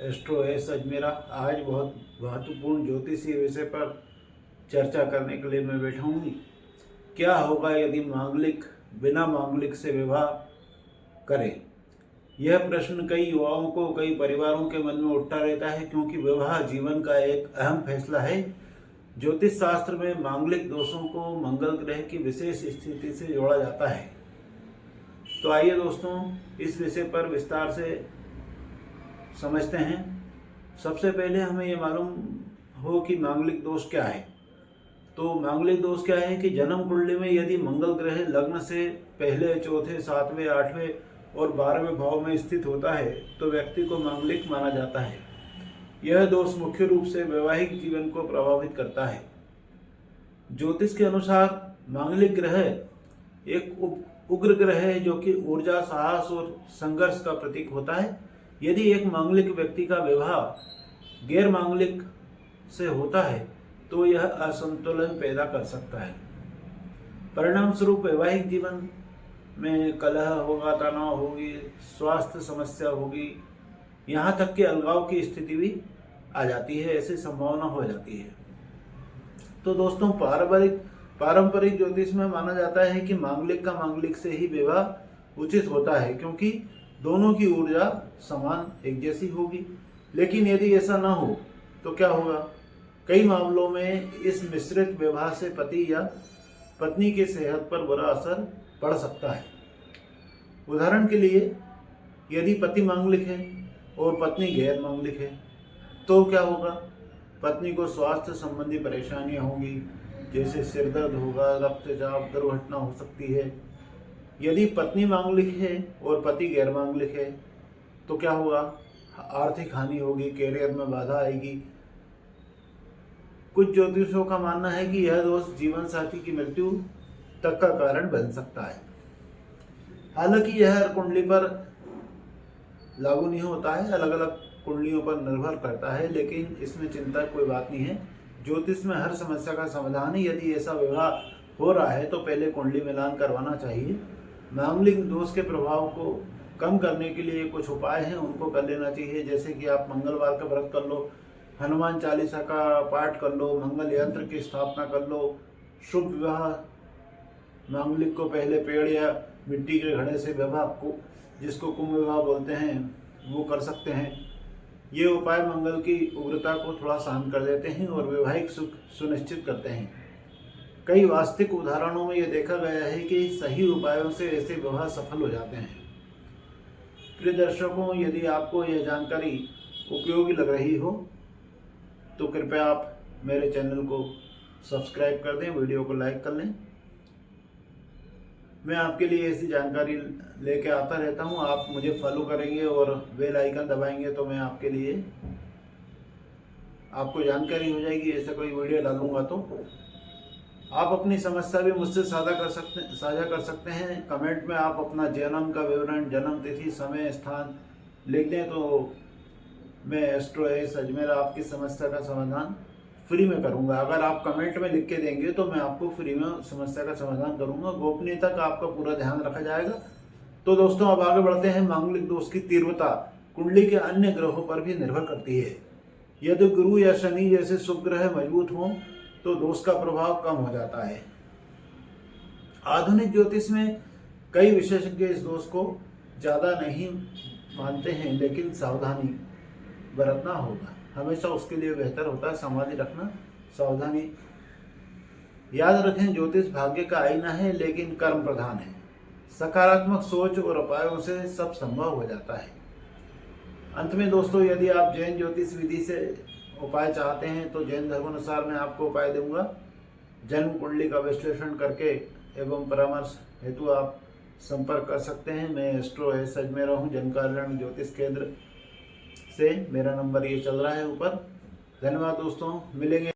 Astro S Ajmera. आज बहुत महत्वपूर्ण ज्योतिषीय विषय पर चर्चा करने के लिए मैं बैठा हूँ। क्या होगा यदि मांगलिक बिना मांगलिक से विवाह करे? यह प्रश्न कई युवाओं को, कई परिवारों के मन में उठता रहता है, क्योंकि विवाह जीवन का एक अहम फैसला है। ज्योतिष शास्त्र में मांगलिक दोषों को मंगल ग्रह की विशेष स्थिति से जोड़ा जाता है। तो आइए दोस्तों, इस विषय पर विस्तार से समझते हैं। सबसे पहले हमें ये मालूम हो कि मांगलिक दोष क्या है। तो मांगलिक दोष क्या है कि जन्म कुंडली में यदि मंगल ग्रह लग्न से पहले, चौथे, सातवें, आठवें और 12वें भाव में स्थित होता है तो व्यक्ति को मांगलिक माना जाता है। यह दोष मुख्य रूप से वैवाहिक जीवन को प्रभावित करता है। ज्योतिष के अनुसार मांगलिक ग्रह एक उग्र ग्रह है, जो कि ऊर्जा, साहस और संघर्ष का प्रतीक होता है। यदि एक मांगलिक व्यक्ति का विवाह गैर मांगलिक से होता है तो यह असंतुलन पैदा कर सकता है। परिणाम स्वरूप वैवाहिक जीवन में कलह होगा, तनाव होगी, स्वास्थ्य समस्या होगी, यहाँ तक कि अलगाव की स्थिति भी आ जाती है, ऐसी संभावना हो जाती है। तो दोस्तों, पारंपरिक ज्योतिष में माना जाता है कि मांगलिक का मांगलिक से ही विवाह उचित होता है, क्योंकि दोनों की ऊर्जा समान, एक जैसी होगी। लेकिन यदि ऐसा ना हो तो क्या होगा? कई मामलों में इस मिश्रित विवाह से पति या पत्नी की सेहत पर बुरा असर पड़ सकता है। उदाहरण के लिए, यदि पति मांगलिक है और पत्नी गैर मांगलिक है तो क्या होगा? पत्नी को स्वास्थ्य संबंधी परेशानियां होंगी, जैसे सिर दर्द होगा, रक्तचाप, दुर्घटना हो सकती है। यदि पत्नी मांगलिक है और पति गैर मांगलिक है तो क्या होगा? आर्थिक हानि होगी, कैरियर में बाधा आएगी। कुछ ज्योतिषों का मानना है कि यह दोष जीवन साथी की मृत्यु तक का कारण बन सकता है। हालांकि यह हर कुंडली पर लागू नहीं होता है, अलग अलग कुंडलियों पर निर्भर करता है, लेकिन इसमें चिंता कोई बात नहीं है। ज्योतिष में हर समस्या का समाधान है। यदि ऐसा विवाह हो रहा है तो पहले कुंडली मिलान करवाना चाहिए। मांगलिक दोष के प्रभाव को कम करने के लिए कुछ उपाय हैं, उनको कर लेना चाहिए। जैसे कि आप मंगलवार का व्रत कर लो, हनुमान चालीसा का पाठ कर लो, मंगल यंत्र की स्थापना कर लो। शुभ विवाह मांगलिक को पहले पेड़ या मिट्टी के घड़े से विवाह को, जिसको कुंभ विवाह बोलते हैं, वो कर सकते हैं। ये उपाय मंगल की उग्रता को थोड़ा शांत कर देते हैं और वैवाहिक सुख सुनिश्चित करते हैं। कई वास्तविक उदाहरणों में यह देखा गया है कि सही उपायों से ऐसे विवाह सफल हो जाते हैं। प्रिय दर्शकों, यदि आपको यह जानकारी उपयोगी लग रही हो तो कृपया आप मेरे चैनल को सब्सक्राइब कर दें, वीडियो को लाइक कर लें। मैं आपके लिए ऐसी जानकारी लेके आता रहता हूं। आप मुझे फॉलो करेंगे और बेल आइकन दबाएंगे तो मैं आपके लिए, आपको जानकारी हो जाएगी ऐसा कोई वीडियो डालूंगा तो। आप अपनी समस्या भी मुझसे साझा कर सकते हैं। कमेंट में आप अपना जन्म का विवरण, जन्म तिथि, समय, स्थान लिख दें तो मैं एस्ट्रो एस अजमेरा आपकी समस्या का समाधान फ्री में करूंगा। अगर आप कमेंट में लिख के देंगे तो मैं आपको फ्री में समस्या का समाधान करूंगा। गोपनीयता का आपका पूरा ध्यान रखा जाएगा। तो दोस्तों, अब आगे बढ़ते हैं। मांगलिक दोष की तीव्रता कुंडली के अन्य ग्रहों पर भी निर्भर करती है। यदि गुरु या शनि जैसे शुभ ग्रह मजबूत हों तो दोष का प्रभाव कम हो जाता है। आधुनिक ज्योतिष में कई विशेषज्ञ इस दोष को ज्यादा नहीं मानते हैं, लेकिन सावधानी बरतना होगा। हमेशा उसके लिए बेहतर होता है समाधि रखना, सावधानी। याद रखें, ज्योतिष भाग्य का आईना है, लेकिन कर्म प्रधान है। सकारात्मक सोच और उपायों से सब संभव हो जाता है। अंत में दोस्तों, यदि आप जैन ज्योतिष विधि से उपाय चाहते हैं तो जैन धर्म अनुसार मैं आपको उपाय दूंगा। जन्म कुंडली का विश्लेषण करके एवं परामर्श हेतु आप संपर्क कर सकते हैं। मैं एस्ट्रो एस अजमेरा हूँ, जन कल्याण ज्योतिष केंद्र से। मेरा नंबर ये चल रहा है ऊपर। धन्यवाद दोस्तों, मिलेंगे।